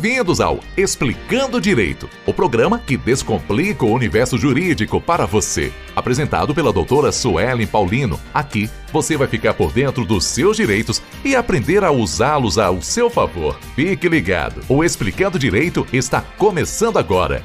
Bem-vindos ao Explicando Direito, o programa que descomplica o universo jurídico para você. Apresentado pela doutora Suelen Paulino. Aqui você vai ficar por dentro dos seus direitos e aprender a usá-los ao seu favor. Fique ligado, o Explicando Direito está começando agora.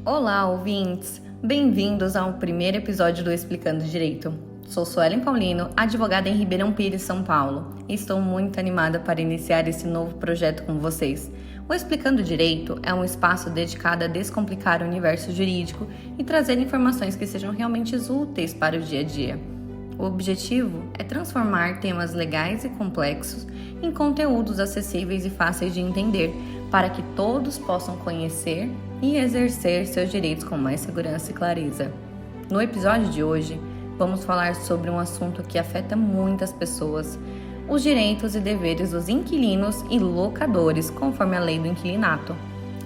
Olá, ouvintes! Bem-vindos ao primeiro episódio do Explicando Direito. Sou Suelen Paulino, advogada em Ribeirão Pires, São Paulo. E estou muito animada para iniciar esse novo projeto com vocês. O Explicando Direito é um espaço dedicado a descomplicar o universo jurídico e trazer informações que sejam realmente úteis para o dia a dia. O objetivo é transformar temas legais e complexos em conteúdos acessíveis e fáceis de entender, para que todos possam conhecer e exercer seus direitos com mais segurança e clareza. No episódio de hoje, vamos falar sobre um assunto que afeta muitas pessoas: os direitos e deveres dos inquilinos e locadores, conforme a lei do inquilinato.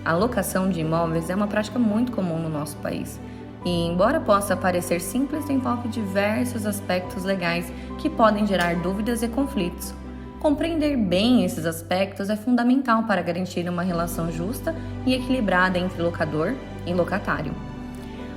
A locação de imóveis é uma prática muito comum no nosso país e, embora possa parecer simples, envolve diversos aspectos legais que podem gerar dúvidas e conflitos. Compreender bem esses aspectos é fundamental para garantir uma relação justa e equilibrada entre locador e locatário.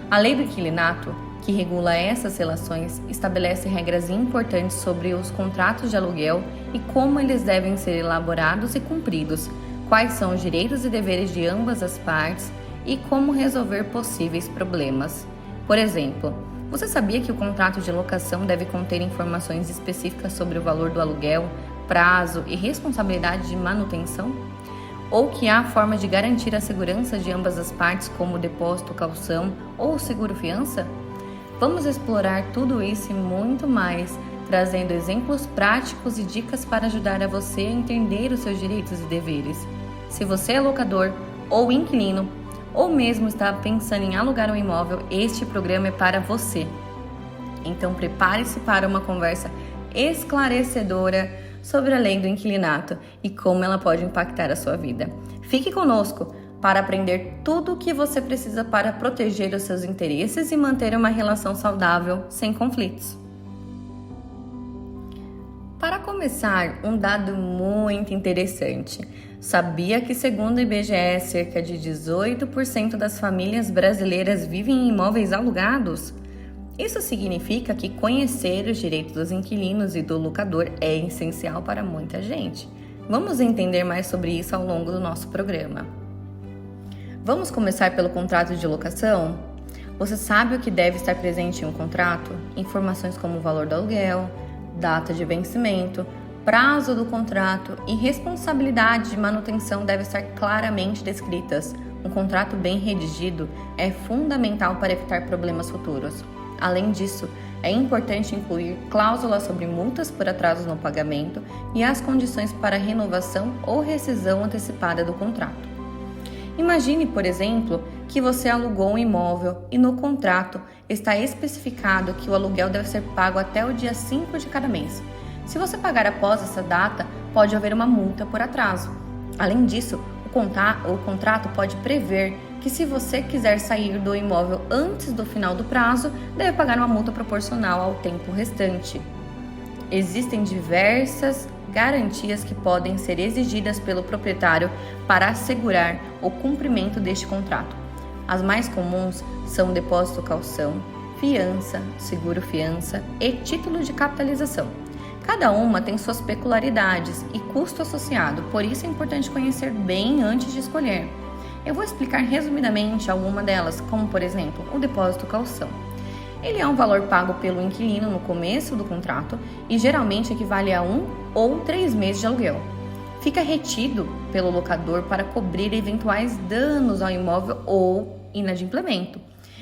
A lei do inquilinato, que regula essas relações, estabelece regras importantes sobre os contratos de aluguel e como eles devem ser elaborados e cumpridos, quais são os direitos e deveres de ambas as partes e como resolver possíveis problemas. Por exemplo, você sabia que o contrato de locação deve conter informações específicas sobre o valor do aluguel, prazo e responsabilidade de manutenção? Ou que há forma de garantir a segurança de ambas as partes, como depósito, caução ou seguro-fiança? Vamos explorar tudo isso e muito mais, trazendo exemplos práticos e dicas para ajudar a você a entender os seus direitos e deveres. Se você é locador ou inquilino, ou mesmo está pensando em alugar um imóvel, este programa é para você. Então prepare-se para uma conversa esclarecedora sobre a lei do inquilinato e como ela pode impactar a sua vida. Fique conosco para aprender tudo o que você precisa para proteger os seus interesses e manter uma relação saudável, sem conflitos. Para começar, um dado muito interessante. Sabia que, segundo o IBGE, cerca de 18% das famílias brasileiras vivem em imóveis alugados? Isso significa que conhecer os direitos dos inquilinos e do locador é essencial para muita gente. Vamos entender mais sobre isso ao longo do nosso programa. Vamos começar pelo contrato de locação? Você sabe o que deve estar presente em um contrato? Informações como o valor do aluguel, data de vencimento, prazo do contrato e responsabilidade de manutenção devem estar claramente descritas. Um contrato bem redigido é fundamental para evitar problemas futuros. Além disso, é importante incluir cláusulas sobre multas por atraso no pagamento e as condições para renovação ou rescisão antecipada do contrato. Imagine, por exemplo, que você alugou um imóvel e no contrato está especificado que o aluguel deve ser pago até o dia 5 de cada mês. Se você pagar após essa data, pode haver uma multa por atraso. Além disso, o contrato pode prever que, se você quiser sair do imóvel antes do final do prazo, deve pagar uma multa proporcional ao tempo restante. Existem diversas garantias que podem ser exigidas pelo proprietário para assegurar o cumprimento deste contrato. As mais comuns são depósito caução, fiança, seguro-fiança e título de capitalização. Cada uma tem suas peculiaridades e custo associado, por isso é importante conhecer bem antes de escolher. Eu vou explicar resumidamente alguma delas, como por exemplo, o depósito caução. Ele é um valor pago pelo inquilino no começo do contrato e geralmente equivale a 1 ou 3 meses de aluguel. Fica retido pelo locador para cobrir eventuais danos ao imóvel ou inadimplemento.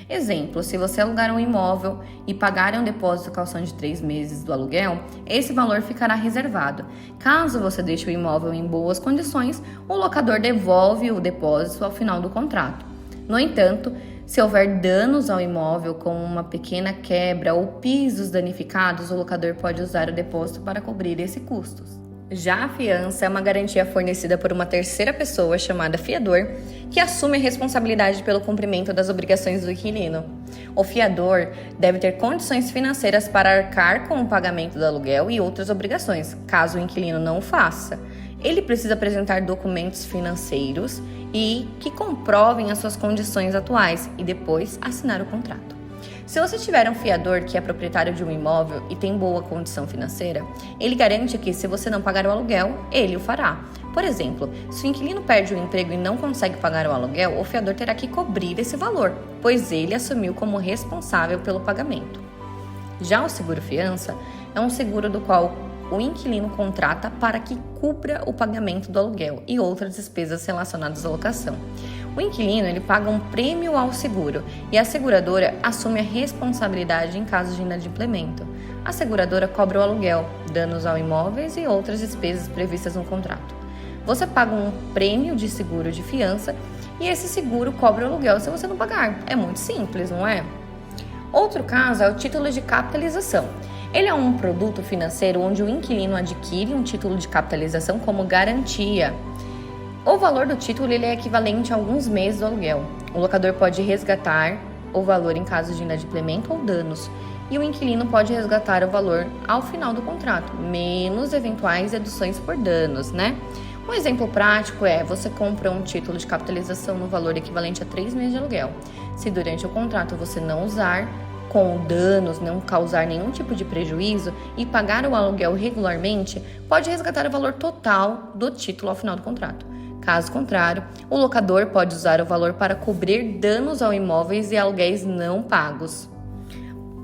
Exemplo, se você alugar um imóvel e pagar um depósito caução de 3 meses do aluguel, esse valor ficará reservado. Caso você deixe o imóvel em boas condições, o locador devolve o depósito ao final do contrato. No entanto, se houver danos ao imóvel, como uma pequena quebra ou pisos danificados, o locador pode usar o depósito para cobrir esses custos. Já a fiança é uma garantia fornecida por uma terceira pessoa chamada fiador, que assume a responsabilidade pelo cumprimento das obrigações do inquilino. O fiador deve ter condições financeiras para arcar com o pagamento do aluguel e outras obrigações, caso o inquilino não o faça. Ele precisa apresentar documentos financeiros e que comprovem as suas condições atuais e depois assinar o contrato. Se você tiver um fiador que é proprietário de um imóvel e tem boa condição financeira, ele garante que, se você não pagar o aluguel, ele o fará. Por exemplo, se o inquilino perde o emprego e não consegue pagar o aluguel, o fiador terá que cobrir esse valor, pois ele assumiu como responsável pelo pagamento. Já o seguro-fiança é um seguro do qual o inquilino contrata para que cubra o pagamento do aluguel e outras despesas relacionadas à locação. O inquilino ele paga um prêmio ao seguro e a seguradora assume a responsabilidade em caso de inadimplemento. A seguradora cobra o aluguel, danos ao imóveis e outras despesas previstas no contrato. Você paga um prêmio de seguro de fiança e esse seguro cobra o aluguel se você não pagar. É muito simples, não é? Outro caso é o título de capitalização. Ele é um produto financeiro onde o inquilino adquire um título de capitalização como garantia. O valor do título ele é equivalente a alguns meses do aluguel. O locador pode resgatar o valor em caso de inadimplemento ou danos, e o inquilino pode resgatar o valor ao final do contrato, menos eventuais deduções por danos, né? Um exemplo prático é: você compra um título de capitalização no valor equivalente a 3 meses de aluguel. Se durante o contrato você não usar, com danos, não causar nenhum tipo de prejuízo e pagar o aluguel regularmente, pode resgatar o valor total do título ao final do contrato. Caso contrário, o locador pode usar o valor para cobrir danos ao imóveis e aluguéis não pagos.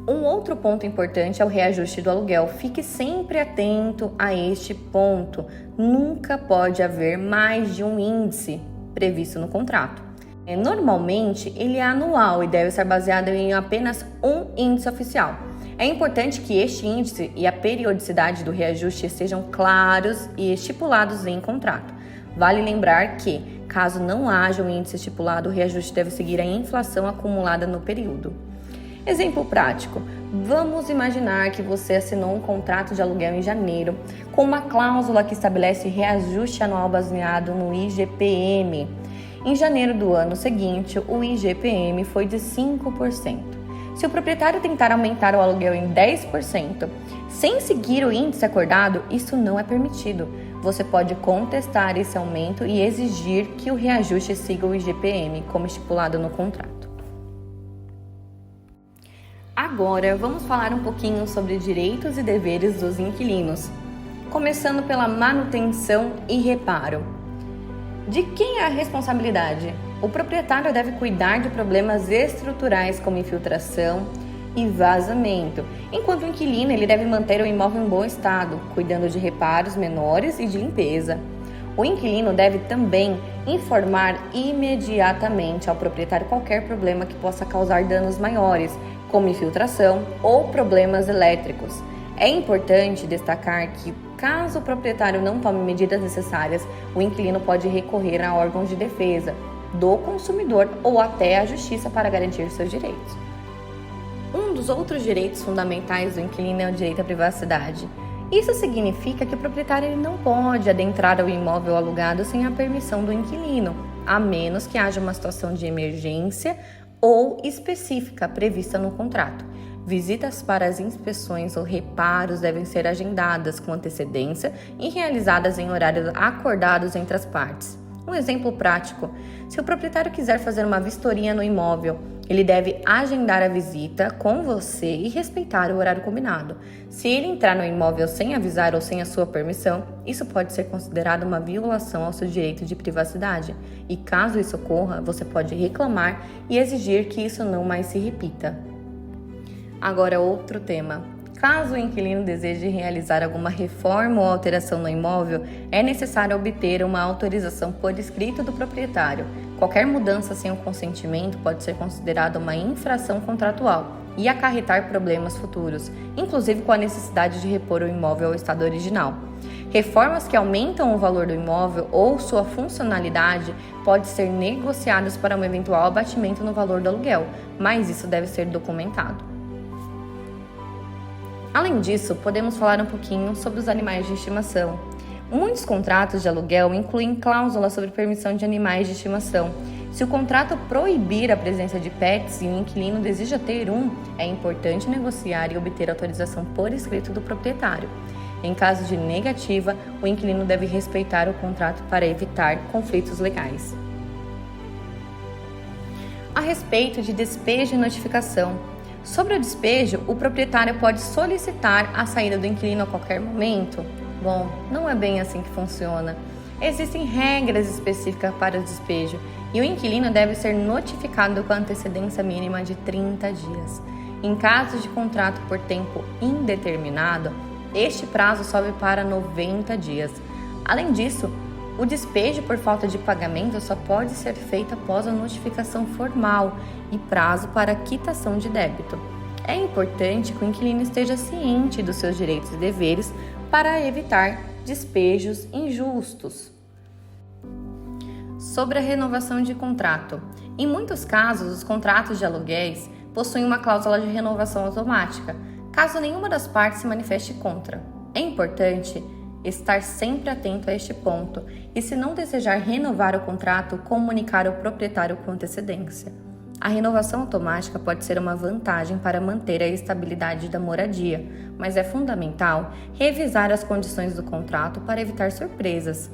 Um outro ponto importante é o reajuste do aluguel. Fique sempre atento a este ponto. Nunca pode haver mais de um índice previsto no contrato. Normalmente, ele é anual e deve ser baseado em apenas um índice oficial. É importante que este índice e a periodicidade do reajuste sejam claros e estipulados em contrato. Vale lembrar que, caso não haja um índice estipulado, o reajuste deve seguir a inflação acumulada no período. Exemplo prático: vamos imaginar que você assinou um contrato de aluguel em janeiro com uma cláusula que estabelece reajuste anual baseado no IGPM. Em janeiro do ano seguinte, o IGPM foi de 5%. Se o proprietário tentar aumentar o aluguel em 10%, sem seguir o índice acordado, isso não é permitido. Você pode contestar esse aumento e exigir que o reajuste siga o IGPM, como estipulado no contrato. Agora, vamos falar um pouquinho sobre direitos e deveres dos inquilinos, começando pela manutenção e reparo. De quem é a responsabilidade? O proprietário deve cuidar de problemas estruturais como infiltração e vazamento, enquanto o inquilino ele deve manter o imóvel em bom estado, cuidando de reparos menores e de limpeza. O inquilino deve também informar imediatamente ao proprietário qualquer problema que possa causar danos maiores, como infiltração ou problemas elétricos. É importante destacar que, caso o proprietário não tome medidas necessárias, o inquilino pode recorrer a órgãos de defesa do consumidor ou até à justiça para garantir seus direitos. Um dos outros direitos fundamentais do inquilino é o direito à privacidade. Isso significa que o proprietário ele não pode adentrar ao imóvel alugado sem a permissão do inquilino, a menos que haja uma situação de emergência ou específica prevista no contrato. Visitas para as inspeções ou reparos devem ser agendadas com antecedência e realizadas em horários acordados entre as partes. Um exemplo prático: se o proprietário quiser fazer uma vistoria no imóvel, ele deve agendar a visita com você e respeitar o horário combinado. Se ele entrar no imóvel sem avisar ou sem a sua permissão, isso pode ser considerado uma violação ao seu direito de privacidade. E caso isso ocorra, você pode reclamar e exigir que isso não mais se repita. Agora, outro tema. Caso o inquilino deseje realizar alguma reforma ou alteração no imóvel, é necessário obter uma autorização por escrito do proprietário. Qualquer mudança sem o consentimento pode ser considerada uma infração contratual e acarretar problemas futuros, inclusive com a necessidade de repor o imóvel ao estado original. Reformas que aumentam o valor do imóvel ou sua funcionalidade podem ser negociadas para um eventual abatimento no valor do aluguel, mas isso deve ser documentado. Além disso, podemos falar um pouquinho sobre os animais de estimação. Muitos contratos de aluguel incluem cláusulas sobre permissão de animais de estimação. Se o contrato proibir a presença de pets e o inquilino deseja ter um, é importante negociar e obter autorização por escrito do proprietário. Em caso de negativa, o inquilino deve respeitar o contrato para evitar conflitos legais. A respeito de despejo e notificação. Sobre o despejo, o proprietário pode solicitar a saída do inquilino a qualquer momento? Bom, não é bem assim que funciona. Existem regras específicas para o despejo e o inquilino deve ser notificado com antecedência mínima de 30 dias. Em caso de contrato por tempo indeterminado, este prazo sobe para 90 dias. Além disso, o despejo por falta de pagamento só pode ser feito após a notificação formal e prazo para quitação de débito. É importante que o inquilino esteja ciente dos seus direitos e deveres para evitar despejos injustos. Sobre a renovação de contrato. Em muitos casos, os contratos de aluguéis possuem uma cláusula de renovação automática, caso nenhuma das partes se manifeste contra. É importante estar sempre atento a este ponto e, se não desejar renovar o contrato, comunicar ao proprietário com antecedência. A renovação automática pode ser uma vantagem para manter a estabilidade da moradia, mas é fundamental revisar as condições do contrato para evitar surpresas.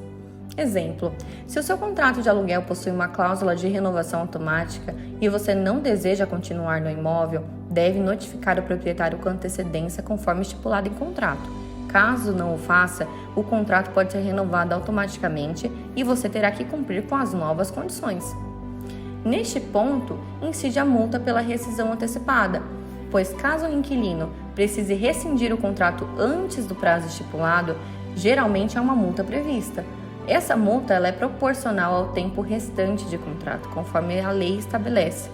Exemplo: se o seu contrato de aluguel possui uma cláusula de renovação automática e você não deseja continuar no imóvel, deve notificar o proprietário com antecedência conforme estipulado em contrato. Caso não o faça, o contrato pode ser renovado automaticamente e você terá que cumprir com as novas condições. Neste ponto, incide a multa pela rescisão antecipada, pois caso o inquilino precise rescindir o contrato antes do prazo estipulado, geralmente há uma multa prevista. Essa multa é proporcional ao tempo restante de contrato, conforme a lei estabelece.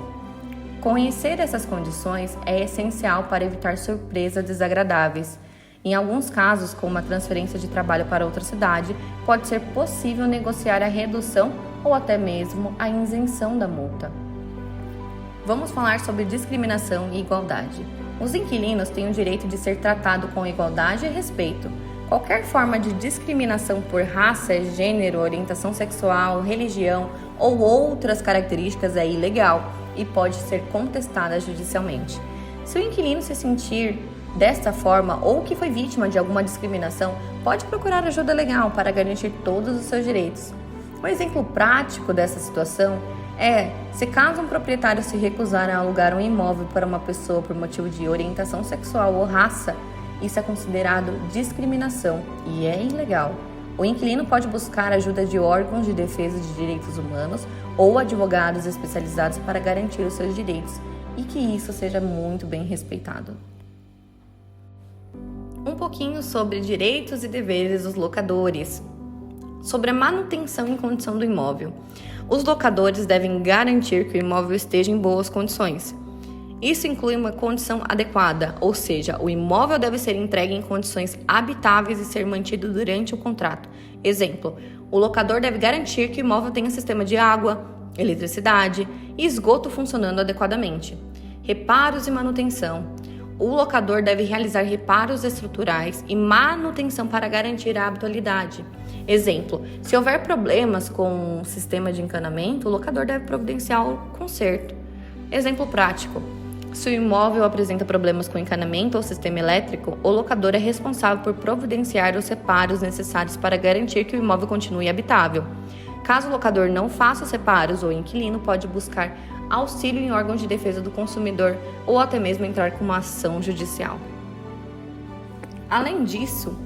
Conhecer essas condições é essencial para evitar surpresas desagradáveis. Em alguns casos, como a transferência de trabalho para outra cidade, pode ser possível negociar a redução ou até mesmo a isenção da multa. Vamos falar sobre discriminação e igualdade. Os inquilinos têm o direito de ser tratados com igualdade e respeito. Qualquer forma de discriminação por raça, gênero, orientação sexual, religião ou outras características é ilegal e pode ser contestada judicialmente. Se o inquilino se sentir desta forma ou que foi vítima de alguma discriminação, pode procurar ajuda legal para garantir todos os seus direitos. Um exemplo prático dessa situação é se caso um proprietário se recusar a alugar um imóvel para uma pessoa por motivo de orientação sexual ou raça, isso é considerado discriminação e é ilegal. O inquilino pode buscar ajuda de órgãos de defesa de direitos humanos ou advogados especializados para garantir os seus direitos e que isso seja muito bem respeitado. Um pouquinho sobre direitos e deveres dos locadores. Sobre a manutenção em condição do imóvel. Os locadores devem garantir que o imóvel esteja em boas condições. Isso inclui uma condição adequada, ou seja, o imóvel deve ser entregue em condições habitáveis e ser mantido durante o contrato. Exemplo: o locador deve garantir que o imóvel tenha sistema de água, eletricidade e esgoto funcionando adequadamente. Reparos e manutenção. O locador deve realizar reparos estruturais e manutenção para garantir a habitabilidade. Exemplo: se houver problemas com o sistema de encanamento, o locador deve providenciar o conserto. Exemplo prático: se o imóvel apresenta problemas com encanamento ou sistema elétrico, o locador é responsável por providenciar os reparos necessários para garantir que o imóvel continue habitável. Caso o locador não faça os reparos, o inquilino pode buscar auxílio em órgãos de defesa do consumidor ou até mesmo entrar com uma ação judicial. Além disso,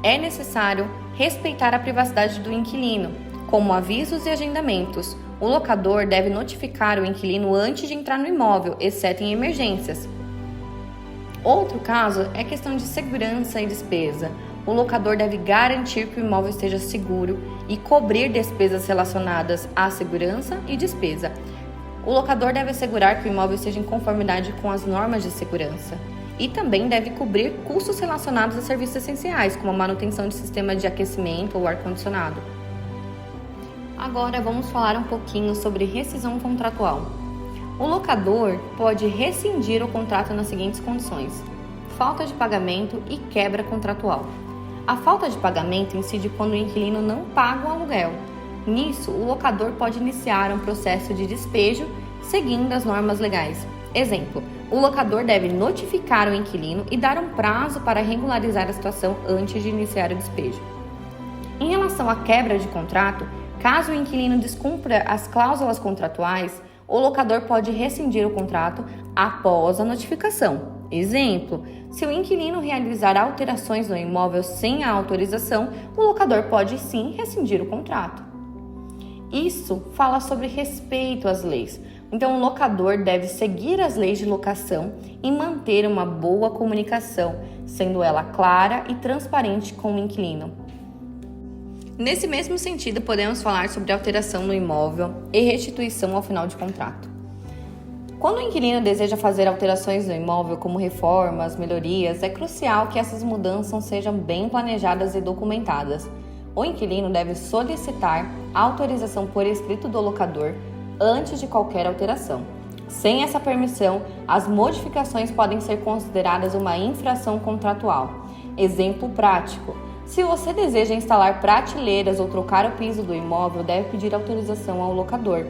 é necessário respeitar a privacidade do inquilino, como avisos e agendamentos. O locador deve notificar o inquilino antes de entrar no imóvel, exceto em emergências. Outro caso é questão de segurança e despesa. O locador deve garantir que o imóvel esteja seguro e cobrir despesas relacionadas à segurança e despesa. O locador deve assegurar que o imóvel esteja em conformidade com as normas de segurança e também deve cobrir custos relacionados a serviços essenciais, como a manutenção de sistema de aquecimento ou ar-condicionado. Agora vamos falar um pouquinho sobre rescisão contratual. O locador pode rescindir o contrato nas seguintes condições: falta de pagamento e quebra contratual. A falta de pagamento incide quando o inquilino não paga o aluguel. Nisso, o locador pode iniciar um processo de despejo seguindo as normas legais. Exemplo, o locador deve notificar o inquilino e dar um prazo para regularizar a situação antes de iniciar o despejo. Em relação à quebra de contrato, caso o inquilino descumpra as cláusulas contratuais, o locador pode rescindir o contrato após a notificação. Exemplo, se o inquilino realizar alterações no imóvel sem a autorização, o locador pode sim rescindir o contrato. Isso fala sobre respeito às leis. Então, o locador deve seguir as leis de locação e manter uma boa comunicação, sendo ela clara e transparente com o inquilino. Nesse mesmo sentido, podemos falar sobre alteração no imóvel e restituição ao final de contrato. Quando o inquilino deseja fazer alterações no imóvel, como reformas, melhorias, é crucial que essas mudanças sejam bem planejadas e documentadas. O inquilino deve solicitar a autorização por escrito do locador antes de qualquer alteração. Sem essa permissão, as modificações podem ser consideradas uma infração contratual. Exemplo prático: se você deseja instalar prateleiras ou trocar o piso do imóvel, deve pedir autorização ao locador.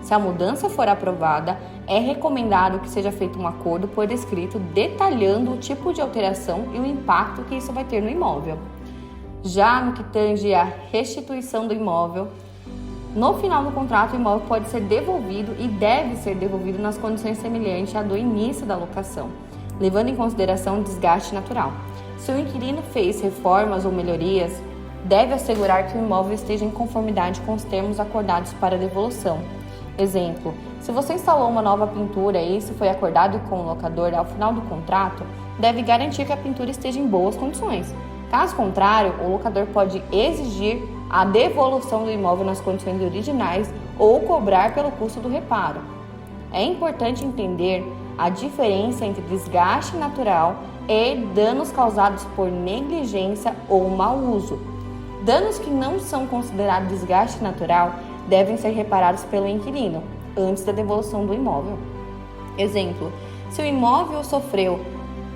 Se a mudança for aprovada, é recomendado que seja feito um acordo por escrito detalhando o tipo de alteração e o impacto que isso vai ter no imóvel. Já no que tange à restituição do imóvel, no final do contrato, o imóvel pode ser devolvido e deve ser devolvido nas condições semelhantes à do início da locação, levando em consideração o desgaste natural. Se o inquilino fez reformas ou melhorias, deve assegurar que o imóvel esteja em conformidade com os termos acordados para a devolução. Exemplo, se você instalou uma nova pintura e isso foi acordado com o locador ao final do contrato, deve garantir que a pintura esteja em boas condições. Caso contrário, o locador pode exigir a devolução do imóvel nas condições originais ou cobrar pelo custo do reparo. É importante entender a diferença entre desgaste natural e danos causados por negligência ou mau uso. Danos que não são considerados desgaste natural devem ser reparados pelo inquilino antes da devolução do imóvel. Exemplo, se o imóvel sofreu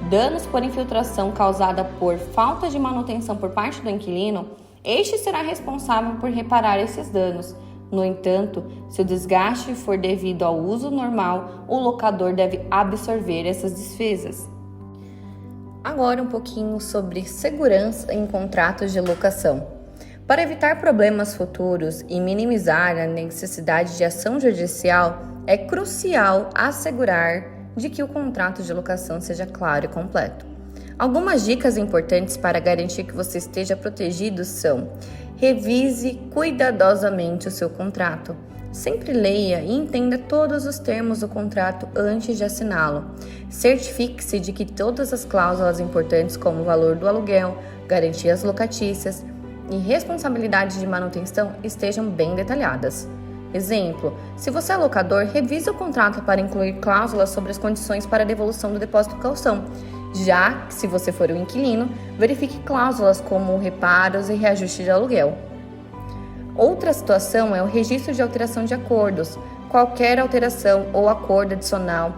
danos por infiltração causada por falta de manutenção por parte do inquilino, este será responsável por reparar esses danos. No entanto, se o desgaste for devido ao uso normal, o locador deve absorver essas despesas. Agora um pouquinho sobre segurança em contratos de locação. Para evitar problemas futuros e minimizar a necessidade de ação judicial, é crucial assegurar de que o contrato de locação seja claro e completo. Algumas dicas importantes para garantir que você esteja protegido são: revise cuidadosamente o seu contrato. Sempre leia e entenda todos os termos do contrato antes de assiná-lo. Certifique-se de que todas as cláusulas importantes, como o valor do aluguel, garantias locatícias e responsabilidade de manutenção, estejam bem detalhadas. Exemplo, se você é locador, revise o contrato para incluir cláusulas sobre as condições para a devolução do depósito caução. Já que, se você for o inquilino, verifique cláusulas como reparos e reajuste de aluguel. Outra situação é o registro de alteração de acordos. Qualquer alteração ou acordo adicional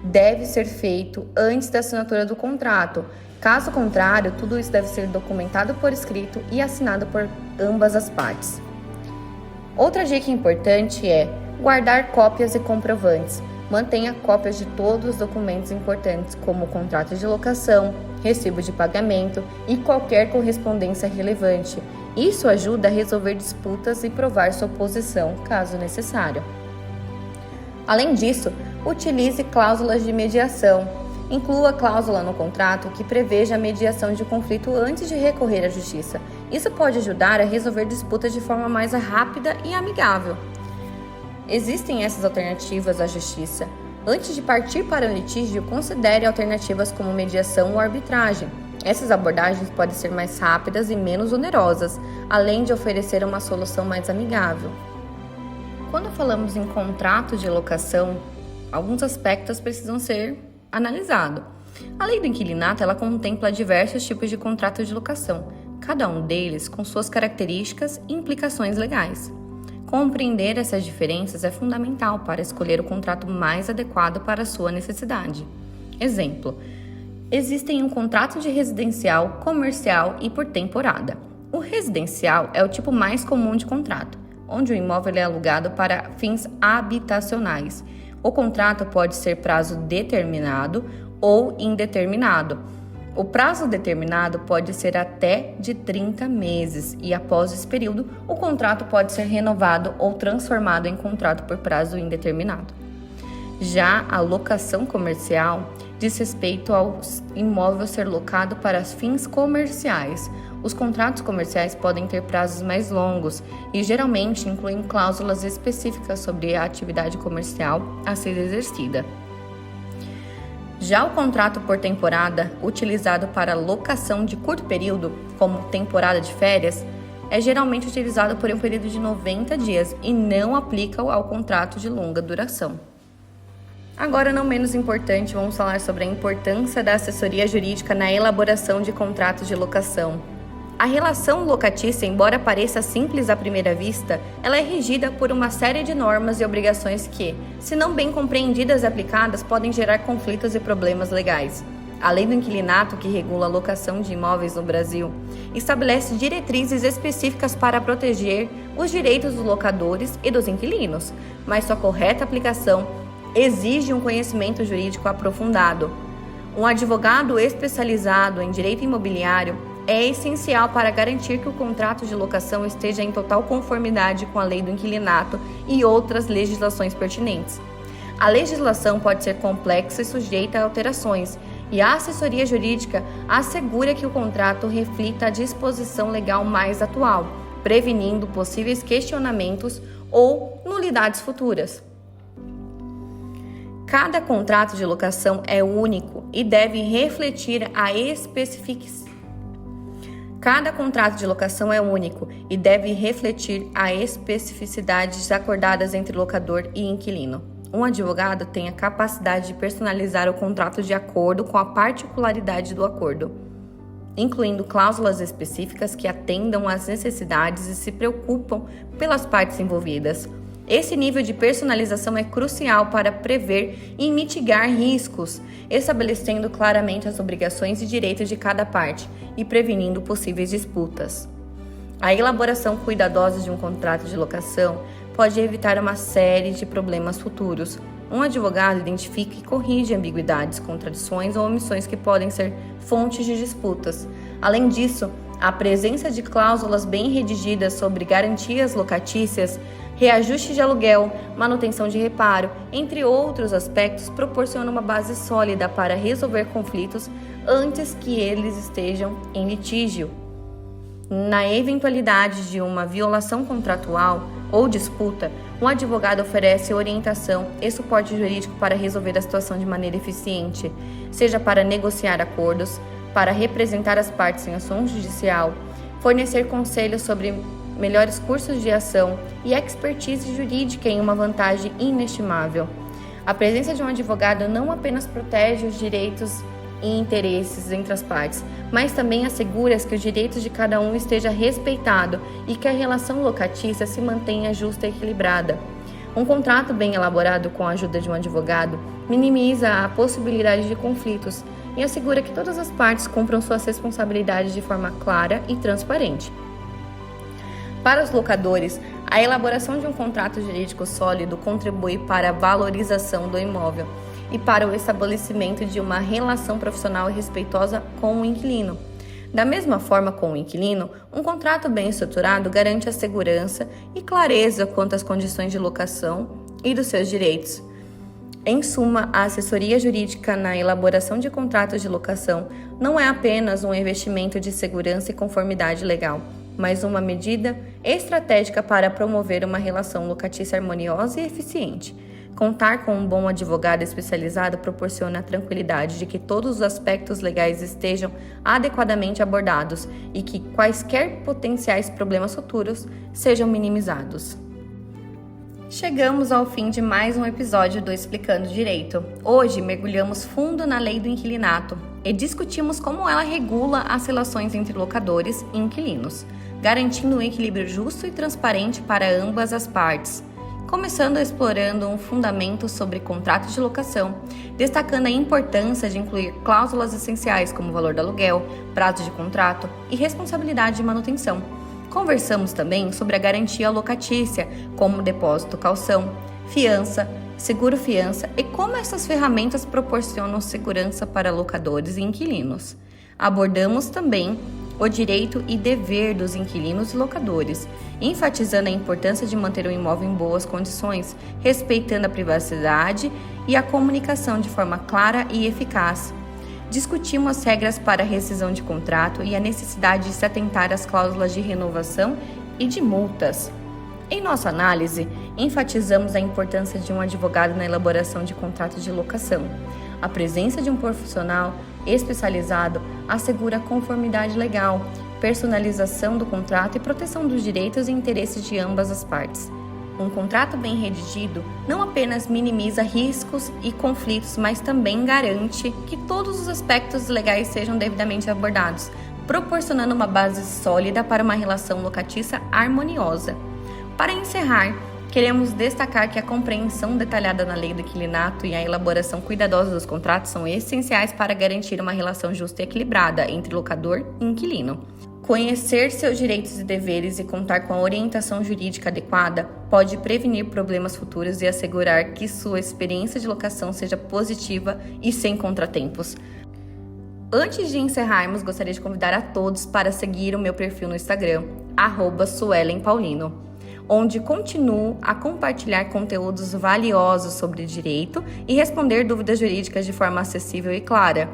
deve ser feito antes da assinatura do contrato. Caso contrário, tudo isso deve ser documentado por escrito e assinado por ambas as partes. Outra dica importante é guardar cópias e comprovantes. Mantenha cópias de todos os documentos importantes, como o contrato de locação, recibo de pagamento e qualquer correspondência relevante. Isso ajuda a resolver disputas e provar sua posição, caso necessário. Além disso, utilize cláusulas de mediação. Inclua cláusula no contrato que preveja a mediação de conflito antes de recorrer à justiça. Isso pode ajudar a resolver disputas de forma mais rápida e amigável. Existem essas alternativas à justiça. Antes de partir para o litígio, considere alternativas como mediação ou arbitragem. Essas abordagens podem ser mais rápidas e menos onerosas, além de oferecer uma solução mais amigável. Quando falamos em contrato de locação, alguns aspectos precisam ser analisados. A lei do inquilinato, ela contempla diversos tipos de contrato de locação, cada um deles com suas características e implicações legais. Compreender essas diferenças é fundamental para escolher o contrato mais adequado para a sua necessidade. Exemplo: Existem um contrato de residencial, comercial e por temporada. O residencial é o tipo mais comum de contrato, onde o imóvel é alugado para fins habitacionais. O contrato pode ser prazo determinado ou indeterminado. O prazo determinado pode ser até de 30 meses e, após esse período, o contrato pode ser renovado ou transformado em contrato por prazo indeterminado. Já a locação comercial diz respeito ao imóvel ser locado para fins comerciais. Os contratos comerciais podem ter prazos mais longos e geralmente incluem cláusulas específicas sobre a atividade comercial a ser exercida. Já o contrato por temporada, utilizado para locação de curto período, como temporada de férias, é geralmente utilizado por um período de 90 dias e não aplica ao contrato de longa duração. Agora, não menos importante, vamos falar sobre a importância da assessoria jurídica na elaboração de contratos de locação. A relação locatícia, embora pareça simples à primeira vista, ela é regida por uma série de normas e obrigações que, se não bem compreendidas e aplicadas, podem gerar conflitos e problemas legais. A Lei do Inquilinato, que regula a locação de imóveis no Brasil, estabelece diretrizes específicas para proteger os direitos dos locadores e dos inquilinos, mas sua correta aplicação exige um conhecimento jurídico aprofundado. Um advogado especializado em direito imobiliário é essencial para garantir que o contrato de locação esteja em total conformidade com a Lei do Inquilinato e outras legislações pertinentes. A legislação pode ser complexa e sujeita a alterações, e a assessoria jurídica assegura que o contrato reflita a disposição legal mais atual, prevenindo possíveis questionamentos ou nulidades futuras. Cada contrato de locação é único e deve refletir a especificidade. Cada contrato de locação é único e deve refletir as especificidades acordadas entre locador e inquilino. Um advogado tem a capacidade de personalizar o contrato de acordo com a particularidade do acordo, incluindo cláusulas específicas que atendam às necessidades e se preocupam pelas partes envolvidas. Esse nível de personalização é crucial para prever e mitigar riscos, estabelecendo claramente as obrigações e direitos de cada parte e prevenindo possíveis disputas. A elaboração cuidadosa de um contrato de locação pode evitar uma série de problemas futuros. Um advogado identifica e corrige ambiguidades, contradições ou omissões que podem ser fontes de disputas. Além disso, a presença de cláusulas bem redigidas sobre garantias locatícias, reajuste de aluguel, manutenção de reparo, entre outros aspectos, proporciona uma base sólida para resolver conflitos antes que eles estejam em litígio. Na eventualidade de uma violação contratual ou disputa, um advogado oferece orientação e suporte jurídico para resolver a situação de maneira eficiente, seja para negociar acordos, para representar as partes em ação judicial, fornecer conselhos sobre melhores cursos de ação e expertise jurídica em uma vantagem inestimável. A presença de um advogado não apenas protege os direitos e interesses entre as partes, mas também assegura que os direitos de cada um esteja respeitado e que a relação locatícia se mantenha justa e equilibrada. Um contrato bem elaborado com a ajuda de um advogado minimiza a possibilidade de conflitos e assegura que todas as partes cumpram suas responsabilidades de forma clara e transparente. Para os locadores, a elaboração de um contrato jurídico sólido contribui para a valorização do imóvel e para o estabelecimento de uma relação profissional e respeitosa com o inquilino. Da mesma forma com o inquilino, um contrato bem estruturado garante a segurança e clareza quanto às condições de locação e dos seus direitos. Em suma, a assessoria jurídica na elaboração de contratos de locação não é apenas um investimento de segurança e conformidade legal, mas uma medida estratégica para promover uma relação locatícia harmoniosa e eficiente. Contar com um bom advogado especializado proporciona a tranquilidade de que todos os aspectos legais estejam adequadamente abordados e que quaisquer potenciais problemas futuros sejam minimizados. Chegamos ao fim de mais um episódio do Explicando Direito. Hoje mergulhamos fundo na Lei do Inquilinato e discutimos como ela regula as relações entre locadores e inquilinos, garantindo um equilíbrio justo e transparente para ambas as partes. começando explorando um fundamento sobre contratos de locação, destacando a importância de incluir cláusulas essenciais como valor do aluguel, prazo de contrato e responsabilidade de manutenção. Conversamos também sobre a garantia locatícia, como depósito calção, fiança, seguro-fiança e como essas ferramentas proporcionam segurança para locadores e inquilinos. Abordamos também o direito e dever dos inquilinos e locadores, enfatizando a importância de manter o imóvel em boas condições, respeitando a privacidade e a comunicação de forma clara e eficaz. Discutimos as regras para a rescisão de contrato e a necessidade de se atentar às cláusulas de renovação e de multas. Em nossa análise, enfatizamos a importância de um advogado na elaboração de contratos de locação. A presença de um profissional especializado assegura conformidade legal, personalização do contrato e proteção dos direitos e interesses de ambas as partes. Um contrato bem redigido não apenas minimiza riscos e conflitos, mas também garante que todos os aspectos legais sejam devidamente abordados, proporcionando uma base sólida para uma relação locatícia harmoniosa. Para encerrar, queremos destacar que a compreensão detalhada na lei do inquilinato e a elaboração cuidadosa dos contratos são essenciais para garantir uma relação justa e equilibrada entre locador e inquilino. Conhecer seus direitos e deveres e contar com a orientação jurídica adequada pode prevenir problemas futuros e assegurar que sua experiência de locação seja positiva e sem contratempos. Antes de encerrarmos, gostaria de convidar a todos para seguir o meu perfil no Instagram, @SuelenPaulino, onde continuo a compartilhar conteúdos valiosos sobre direito e responder dúvidas jurídicas de forma acessível e clara.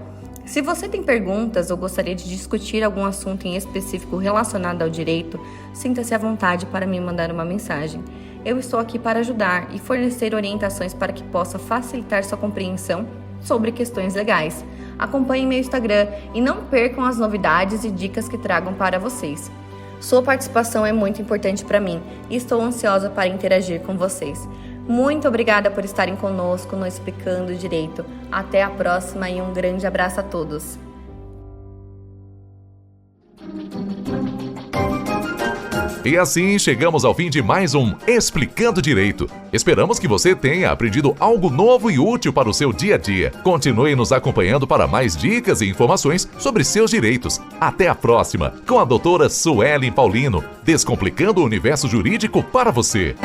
Se você tem perguntas ou gostaria de discutir algum assunto em específico relacionado ao direito, sinta-se à vontade para me mandar uma mensagem. Eu estou aqui para ajudar e fornecer orientações para que possa facilitar sua compreensão sobre questões legais. Acompanhem meu Instagram e não percam as novidades e dicas que tragam para vocês. Sua participação é muito importante para mim e estou ansiosa para interagir com vocês. Muito obrigada por estarem conosco no Explicando Direito. Até a próxima e um grande abraço a todos. E assim chegamos ao fim de mais um Explicando Direito. Esperamos que você tenha aprendido algo novo e útil para o seu dia a dia. Continue nos acompanhando para mais dicas e informações sobre seus direitos. Até a próxima, com a doutora Suelen Paulino, descomplicando o universo jurídico para você.